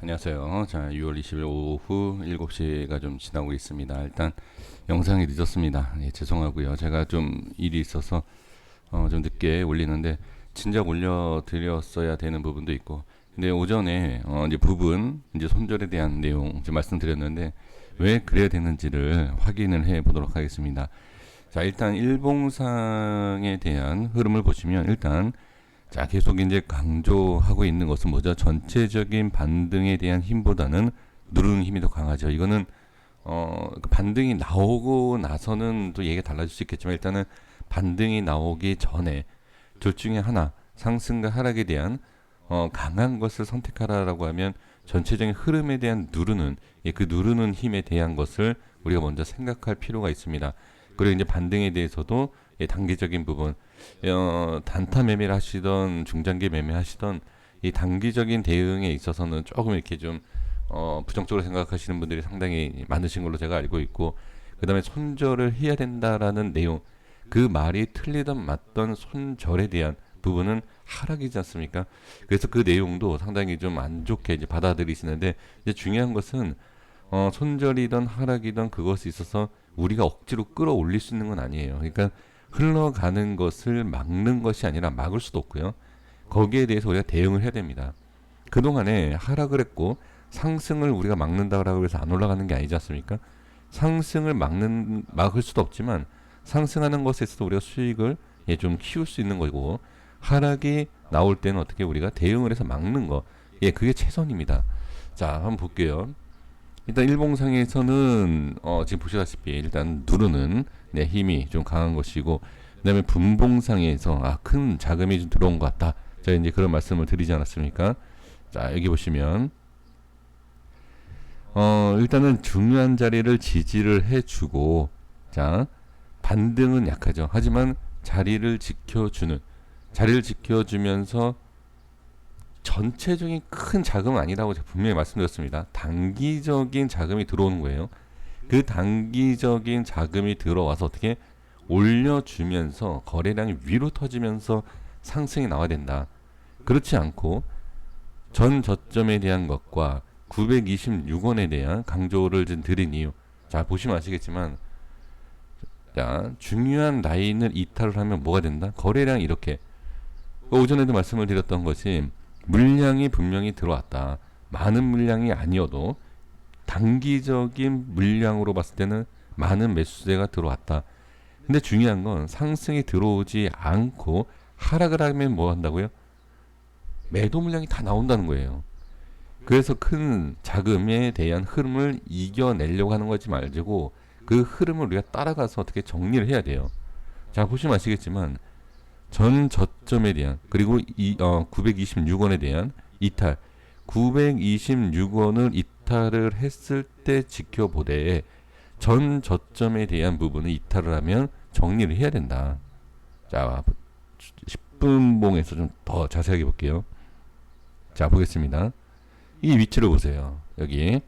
안녕하세요. 자, 6월 20일 오후 7시가 좀 지나고 있습니다. 일단 영상이 늦었습니다. 예, 죄송하고요. 제가 좀 일이 있어서 좀 늦게 올리는데 진작 올려드렸어야 되는 부분도 있고, 근데 오전에 이제 부분 이제 손절에 대한 내용 이제 말씀드렸는데 왜 그래야 되는지를 확인을 해 보도록 하겠습니다. 자, 일단 일봉상에 대한 흐름을 보시면 일단 자, 계속 이제 강조하고 있는 것은 뭐죠? 전체적인 반등에 대한 힘보다는 누르는 힘이 더 강하죠. 이거는 그 반등이 나오고 나서는 또 얘기가 달라질 수 있겠지만 일단은 반등이 나오기 전에 둘 중에 하나 상승과 하락에 대한 강한 것을 선택하라라고 하면 전체적인 흐름에 대한 누르는 그 누르는 힘에 대한 것을 우리가 먼저 생각할 필요가 있습니다. 그리고 이제 반등에 대해서도 단기적인 부분 단타 매매를 하시던 중장기 매매 하시던 이 단기적인 대응에 있어서는 조금 이렇게 좀 부정적으로 생각하시는 분들이 상당히 많으신 걸로 제가 알고 있고, 그 다음에 손절을 해야 된다라는 내용, 그 말이 틀리던 맞던 손절에 대한 부분은 하락이지 않습니까? 그래서 그 내용도 상당히 좀 안 좋게 이제 받아들이시는데, 이제 중요한 것은 손절이든 하락이든 그것에 있어서 우리가 억지로 끌어올릴 수 있는 건 아니에요. 그러니까 흘러가는 것을 막는 것이 아니라 막을 수도 없고요. 거기에 대해서 우리가 대응을 해야 됩니다. 그동안에 하락을 했고 상승을 우리가 막는다고 해서 안 올라가는 게 아니지 않습니까? 상승을 막을 수도 없지만 상승하는 것에 있어서 우리가 수익을 좀 키울 수 있는 거고, 하락이 나올 때는 어떻게 우리가 대응을 해서 막는 거, 그게 최선입니다. 자, 한번 볼게요. 일단 일봉상에서는 지금 보시다시피 일단 누르는 힘이 좀 강한 것이고, 그다음에 분봉상에서 큰 자금이 좀 들어온 것 같다. 제가 이제 그런 말씀을 드리지 않았습니까? 자, 여기 보시면 일단은 중요한 자리를 지지를 해주고, 자, 반등은 약하죠. 하지만 자리를 지켜주면서 전체적인 큰 자금은 아니라고 제가 분명히 말씀드렸습니다. 단기적인 자금이 들어오는 거예요. 그 단기적인 자금이 들어와서 어떻게 올려주면서 거래량이 위로 터지면서 상승이 나와야 된다. 그렇지 않고 전 저점에 대한 것과 926원에 대한 강조를 좀 드린 이유. 자, 보시면 아시겠지만, 자, 중요한 라인을 이탈을 하면 뭐가 된다? 거래량이 이렇게, 오전에도 말씀을 드렸던 것이 물량이 분명히 들어왔다. 많은 물량이 아니어도 단기적인 물량으로 봤을 때는 많은 매수세가 들어왔다. 근데 중요한 건 상승이 들어오지 않고 하락을 하면 뭐 한다고요? 매도 물량이 다 나온다는 거예요. 그래서 큰 자금에 대한 흐름을 이겨내려고 하는 거지 말고 그 흐름을 우리가 따라가서 어떻게 정리를 해야 돼요. 자, 보시면 아시겠지만 전 저점에 대한, 그리고 926원에 대한 이탈, 926원을 이탈을 했을 때 지켜보되 전 저점에 대한 부분을 이탈을 하면 정리를 해야 된다. 자, 10분봉에서 좀 더 자세하게 볼게요. 자, 보겠습니다. 이 위치를 보세요. 여기.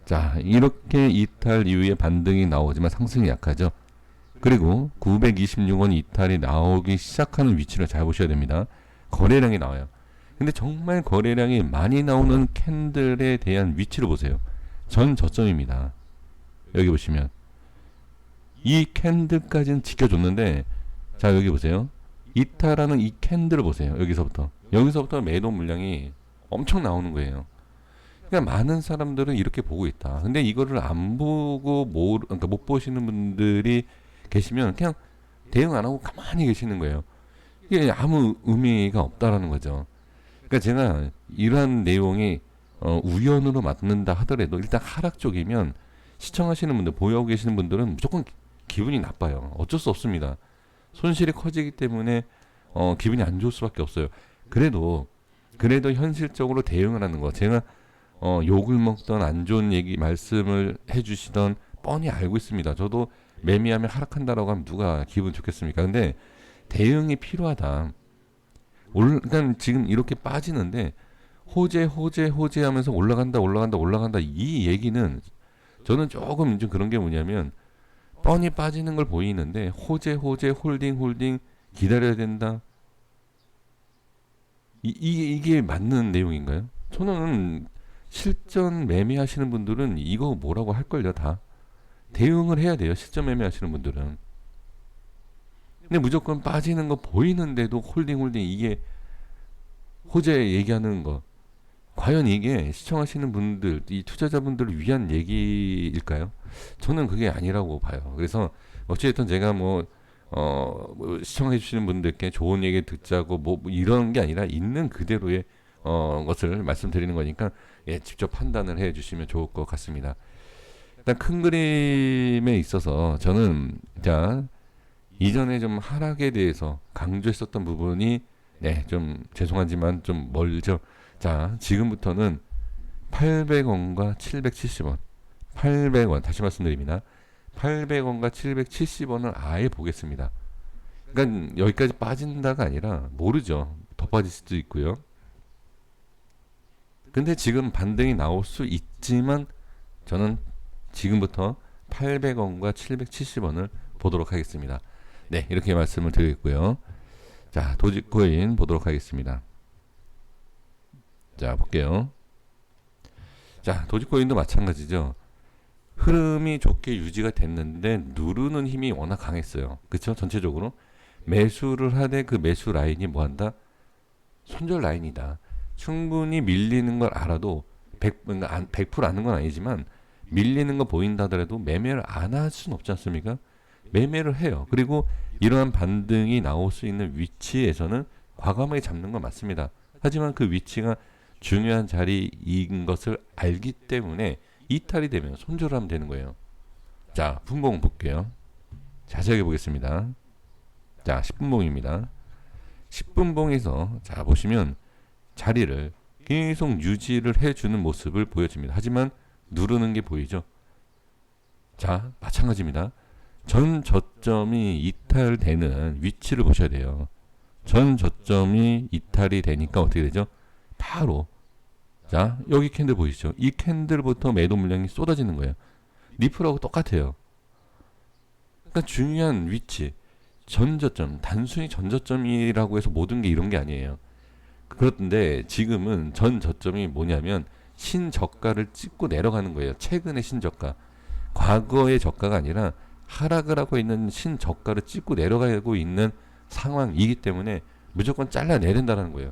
자, 이렇게 이탈 이후에 반등이 나오지만 상승이 약하죠. 그리고 926원 이탈이 나오기 시작하는 위치를 잘 보셔야 됩니다. 거래량이 나와요. 근데 정말 거래량이 많이 나오는 캔들에 대한 위치를 보세요. 전 저점입니다. 여기 보시면 이 캔들까지는 지켜줬는데, 자, 여기 보세요. 이탈하는 이 캔들을 보세요. 여기서부터 매도 물량이 엄청 나오는 거예요. 그러니까 많은 사람들은 이렇게 보고 있다. 근데 이거를 안 보고 그러니까 못 보시는 분들이 계시면 그냥 대응 안 하고 가만히 계시는 거예요. 이게 아무 의미가 없다라는 거죠. 그러니까 제가 이러한 내용이 우연으로 맞는다 하더라도 일단 하락 쪽이면 시청하시는 분들, 보유하고 계시는 분들은 무조건 기분이 나빠요. 어쩔 수 없습니다. 손실이 커지기 때문에 기분이 안 좋을 수밖에 없어요. 그래도 현실적으로 대응을 하는 거, 제가 욕을 먹던 안 좋은 말씀을 해주시던 뻔히 알고 있습니다. 저도 매매하면 하락한다라고 하면 누가 기분 좋겠습니까? 근데 대응이 필요하다. 그러니까 지금 이렇게 빠지는데 호재 하면서 올라간다 이 얘기는 저는 조금 좀 그런 게 뭐냐면, 뻔히 빠지는 걸 보이는데 호재 홀딩 기다려야 된다. 이게 맞는 내용인가요? 저는 실전 매매하시는 분들은 이거 뭐라고 할걸요. 다 대응을 해야 돼요. 실전 매매하시는 분들은. 근데 무조건 빠지는 거 보이는데도 홀딩 이게 호재 얘기하는 거, 과연 이게 시청하시는 분들, 이 투자자분들을 위한 얘기일까요? 저는 그게 아니라고 봐요. 그래서 어찌됐든 제가 뭐 시청해 주시는 분들께 좋은 얘기 듣자고 뭐 이런 게 아니라 있는 그대로의 것을 말씀드리는 거니까, 예, 직접 판단을 해 주시면 좋을 것 같습니다. 일단 큰 그림에 있어서 저는, 자, 이전에 좀 하락에 대해서 강조했었던 부분이, 네, 좀 죄송하지만 좀 멀죠. 자, 지금부터는 800원과 770원, 800원, 다시 말씀드립니다. 800원과 770원을 아예 보겠습니다. 그러니까 여기까지 빠진다가 아니라 모르죠. 더 빠질 수도 있고요. 근데 지금 반등이 나올 수 있지만 저는 지금부터 800원과 770원을 보도록 하겠습니다. 네, 이렇게 말씀을 드리겠고요. 자, 도지코인 보도록 하겠습니다. 자, 볼게요. 자, 도지코인도 마찬가지죠. 흐름이 좋게 유지가 됐는데 누르는 힘이 워낙 강했어요. 그쵸? 전체적으로 매수를 하되 그 매수 라인이 뭐한다? 손절 라인이다. 충분히 밀리는 걸 알아도 100% 아는 건 아니지만 밀리는 거 보인다 하더라도 매매를 안 할 수는 없지 않습니까? 매매를 해요. 그리고 이러한 반등이 나올 수 있는 위치에서는 과감하게 잡는 건 맞습니다. 하지만 그 위치가 중요한 자리인 것을 알기 때문에 이탈이 되면 손절을 하면 되는 거예요. 자, 분봉 볼게요. 자세하게 보겠습니다. 자, 10분봉입니다. 10분봉에서 자 보시면 자리를 계속 유지를 해주는 모습을 보여줍니다. 하지만 누르는 게 보이죠? 자, 마찬가지입니다. 전 저점이 이탈되는 위치를 보셔야 돼요. 전 저점이 이탈이 되니까 어떻게 되죠? 바로, 자, 여기 캔들 보이시죠? 이 캔들부터 매도 물량이 쏟아지는 거예요. 리플하고 똑같아요. 그러니까 중요한 위치, 전저점, 단순히 전저점이라고 해서 모든 게 이런 게 아니에요. 그런데 지금은 전 저점이 뭐냐면 신저가를 찍고 내려가는 거예요. 최근의 신저가. 과거의 저가가 아니라 하락을 하고 있는 신저가를 찍고 내려가고 있는 상황이기 때문에 무조건 잘라내야 된다는 거예요.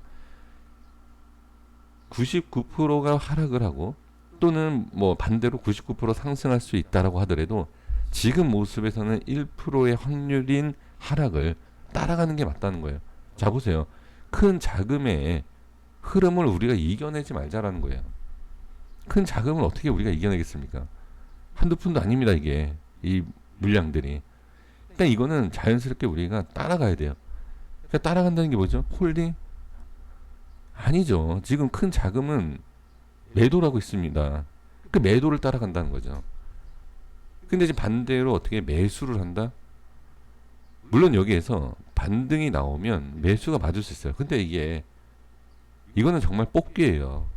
99%가 하락을 하고 또는 뭐 반대로 99% 상승할 수 있다라고 하더라도 지금 모습에서는 1%의 확률인 하락을 따라가는 게 맞다는 거예요. 자, 보세요. 큰 자금의 흐름을 우리가 이겨내지 말자라는 거예요. 큰 자금을 어떻게 우리가 이겨내겠습니까? 한두 푼도 아닙니다, 이게. 이 물량들이. 그러니까 이거는 자연스럽게 우리가 따라가야 돼요. 그러니까 따라간다는 게 뭐죠? 홀딩? 아니죠. 지금 큰 자금은 매도라고 있습니다. 그 매도를 따라간다는 거죠. 근데 이제 반대로 어떻게 매수를 한다? 물론 여기에서 반등이 나오면 매수가 맞을 수 있어요. 근데 이거는 정말 뽑기예요.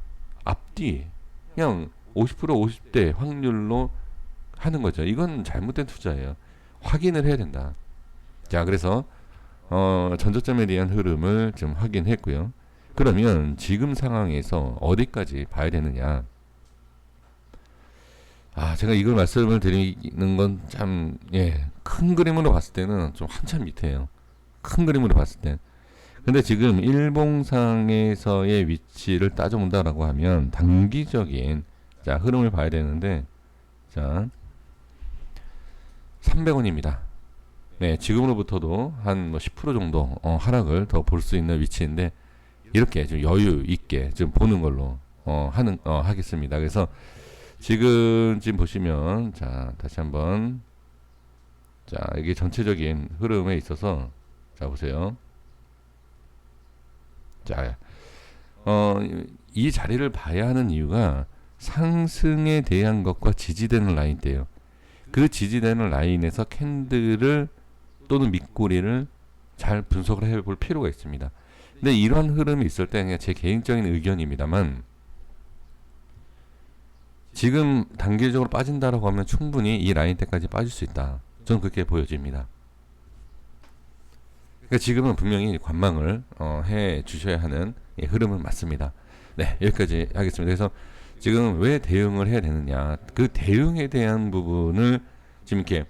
앞뒤 그냥 50% 50대 확률로 하는 거죠. 이건 잘못된 투자예요. 확인을 해야 된다. 자, 그래서 전저점에 대한 흐름을 좀 확인했고요. 그러면 지금 상황에서 어디까지 봐야 되느냐? 아, 제가 이걸 말씀을 드리는 건 참, 예, 큰 그림으로 봤을 때는 좀 한참 밑에요. 큰 그림으로 봤을 때. 근데 지금 일봉상에서의 위치를 따져본다라고 하면 단기적인, 자, 흐름을 봐야 되는데, 자, 300원입니다. 네, 지금으로부터도 한 뭐 10% 정도 하락을 더 볼 수 있는 위치인데, 이렇게 좀 여유 있게 좀 보는 걸로 하겠습니다. 그래서 지금 보시면, 자, 다시 한번, 자, 이게 전체적인 흐름에 있어서, 자, 보세요. 자, 이 자리를 봐야 하는 이유가 상승에 대한 것과 지지되는 라인대요. 그 지지되는 라인에서 캔들을 또는 밑꼬리를 잘 분석을 해볼 필요가 있습니다. 근데 이런 흐름이 있을 때 그냥 제 개인적인 의견입니다만, 지금 단기적으로 빠진다라고 하면 충분히 이 라인 때까지 빠질 수 있다. 저는 그렇게 보여집니다. 그러니까 지금은 분명히 관망을 해 주셔야 하는 흐름은 맞습니다. 네, 여기까지 하겠습니다. 그래서 지금 왜 대응을 해야 되느냐, 그 대응에 대한 부분을 지금 이렇게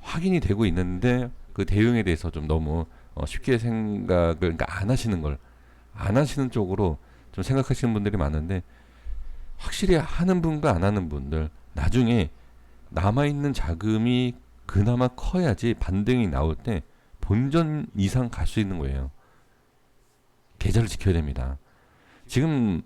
확인이 되고 있는데 그 대응에 대해서 좀 너무 쉽게 생각을, 그러니까 안 하시는 쪽으로 좀 생각하시는 분들이 많은데, 확실히 하는 분과 안 하는 분들 나중에 남아있는 자금이 그나마 커야지 반등이 나올 때 본전 이상 갈 수 있는 거예요. 계좌를 지켜야 됩니다. 지금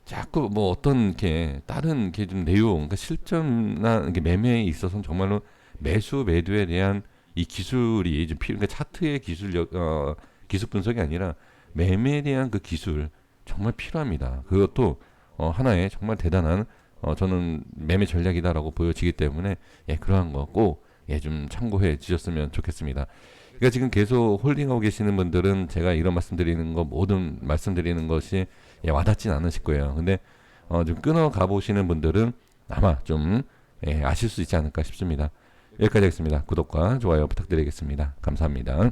자꾸 뭐 어떤 게 다른 게 좀 내용, 그러니까 실전이나 이렇게 매매에 있어서는 정말로 매수 매도에 대한 이 기술이 좀 필요. 그러니까 차트의 기술 분석이 아니라 매매에 대한 그 기술 정말 필요합니다. 그것도 하나의 정말 대단한 저는 매매 전략이다라고 보여지기 때문에 예, 그러한 거 꼭 예, 좀 참고해 주셨으면 좋겠습니다. 그러니까 지금 계속 홀딩하고 계시는 분들은 제가 이런 말씀드리는 거, 모든 말씀드리는 것이 예, 와닿진 않으실 거예요. 근데 좀 끊어 가보시는 분들은 아마 좀 예, 아실 수 있지 않을까 싶습니다. 여기까지 하겠습니다. 구독과 좋아요 부탁드리겠습니다. 감사합니다.